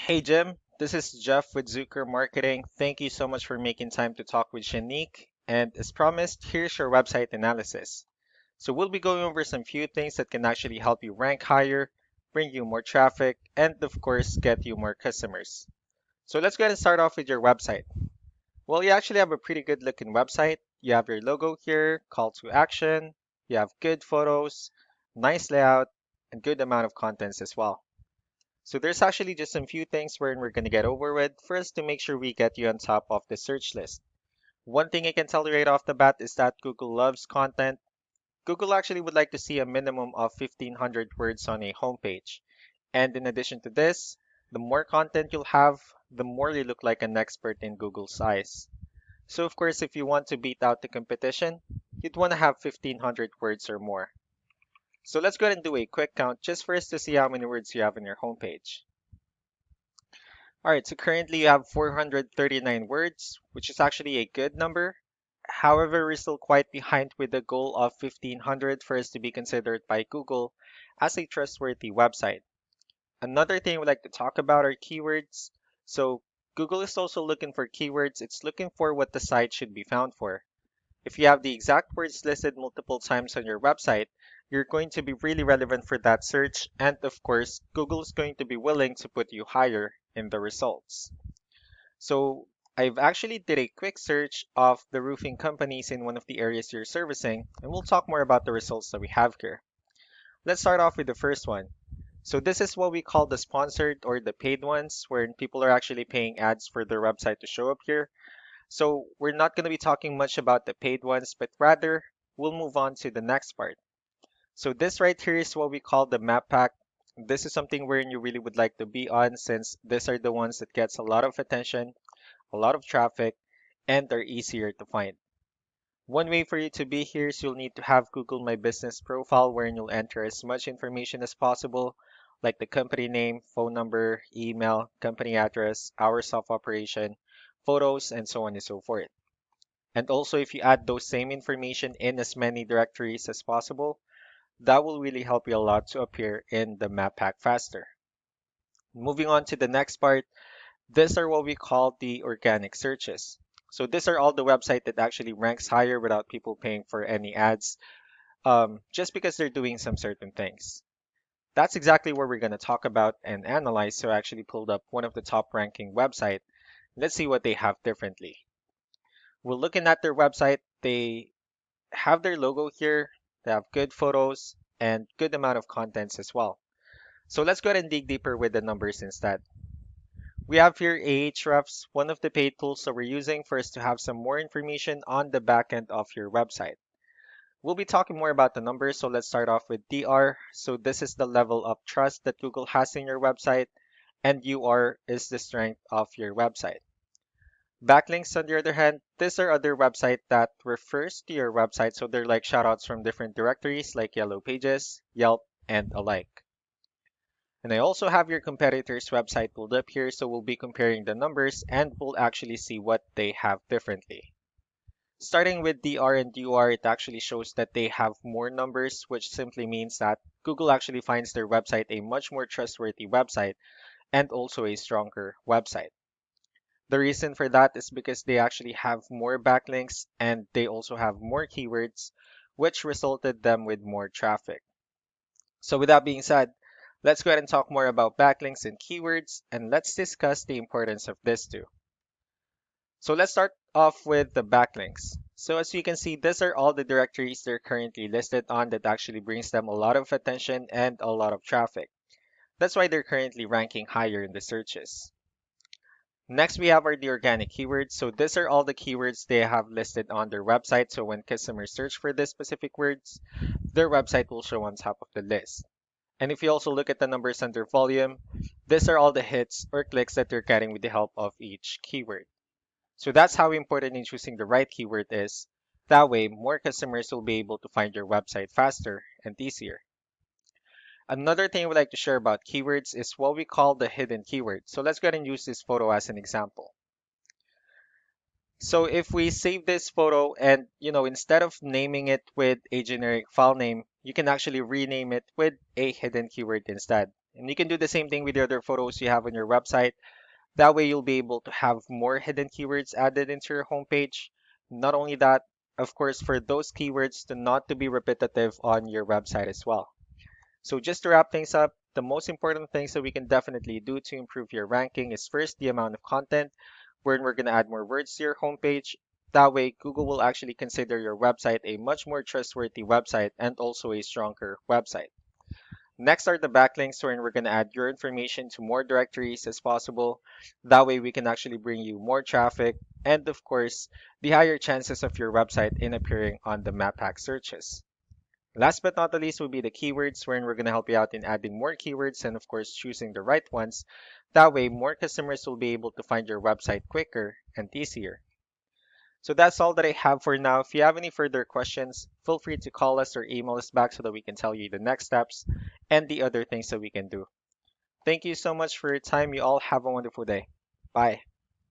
Hey Jim, this is Jeff with Zucker Marketing. Thank you so much for making time to talk with Shanique. And as promised, here's your website analysis. So we'll be going over some few things that can actually help you rank higher, bring you more traffic, and of course, get you more customers. So let's go ahead and start off with your website. Well, you actually have a pretty good looking website. You have your logo here, call to action, you have good photos, nice layout, and good amount of contents as well. So there's actually just some few things we're going to get over with first to make sure we get you on top of the search list. One thing I can tell you right off the bat is that Google loves content. Google actually would like to see a minimum of 1500 words on a homepage. And in addition to this, the more content you'll have, the more you look like an expert in Google's eyes. So of course, if you want to beat out the competition, you'd want to have 1500 words or more. So let's go ahead and do a quick count just for us to see how many words you have on your homepage. All right, so currently you have 439 words, which is actually a good number. However, we're still quite behind with the goal of 1500 for us to be considered by Google as a trustworthy website. Another thing we'd like to talk about are keywords. So Google is also looking for keywords. It's looking for what the site should be found for. If you have the exact words listed multiple times on your website, you're going to be really relevant for that search. And of course, Google is going to be willing to put you higher in the results. So I've actually did a quick search of the roofing companies in one of the areas you're servicing, and we'll talk more about the results that we have here. Let's start off with the first one. So this is what we call the sponsored or the paid ones, wherein people are actually paying ads for their website to show up here. So we're not going to be talking much about the paid ones, but rather we'll move on to the next part. So this right here is what we call the map pack. This is something wherein you really would like to be on since these are the ones that gets a lot of attention, a lot of traffic, and are easier to find. One way for you to be here is you'll need to have Google My Business profile wherein you'll enter as much information as possible, like the company name, phone number, email, company address, hours of operation, photos, and so on and so forth. And also, if you add those same information in as many directories as possible, that will really help you a lot to appear in the map pack faster. Moving on to the next part, these are what we call the organic searches. So these are all the website that actually ranks higher without people paying for any ads, just because they're doing some certain things. That's exactly what we're going to talk about and analyze. So I actually pulled up one of the top ranking website. Let's see what they have differently. We're looking at their website. They have their logo here. They have good photos and good amount of contents as well. So let's go ahead and dig deeper with the numbers instead. We have here Ahrefs, one of the paid tools that we're using for us to have some more information on the backend of your website. We'll be talking more about the numbers, so let's start off with DR. So this is the level of trust that Google has in your website, and UR is the strength of your website. Backlinks, on the other hand, these are other websites that refers to your website, so they're like shoutouts from different directories like Yellow Pages, Yelp, and alike. And I also have your competitor's website pulled up here, so we'll be comparing the numbers and we'll actually see what they have differently. Starting with DR and UR, it actually shows that they have more numbers, which simply means that Google actually finds their website a much more trustworthy website and also a stronger website. The reason for that is because they actually have more backlinks and they also have more keywords, which resulted them with more traffic. So with that being said, let's go ahead and talk more about backlinks and keywords, and let's discuss the importance of this too. So let's start off with the backlinks. So as you can see, these are all the directories they're currently listed on that actually brings them a lot of attention and a lot of traffic. That's why they're currently ranking higher in the searches. Next, we have the organic keywords. So these are all the keywords they have listed on their website. So when customers search for these specific words, their website will show on top of the list. And if you also look at the numbers under volume, these are all the hits or clicks that they're getting with the help of each keyword. So that's how important in choosing the right keyword is. That way, more customers will be able to find your website faster and easier. Another thing we'd like to share about keywords is what we call the hidden keyword. So let's go ahead and use this photo as an example. So if we save this photo and, instead of naming it with a generic file name, you can actually rename it with a hidden keyword instead. And you can do the same thing with the other photos you have on your website. That way you'll be able to have more hidden keywords added into your homepage. Not only that, of course, for those keywords to not to be repetitive on your website as well. So just to wrap things up, the most important things that we can definitely do to improve your ranking is first the amount of content, where we're going to add more words to your homepage. That way, Google will actually consider your website a much more trustworthy website and also a stronger website. Next are the backlinks, wherein we're going to add your information to more directories as possible. That way, we can actually bring you more traffic and, of course, the higher chances of your website in appearing on the map hack searches. Last but not the least will be the keywords, wherein we're going to help you out in adding more keywords and, of course, choosing the right ones. That way, more customers will be able to find your website quicker and easier. So that's all that I have for now. If you have any further questions, feel free to call us or email us back so that we can tell you the next steps and the other things that we can do. Thank you so much for your time. You all have a wonderful day. Bye.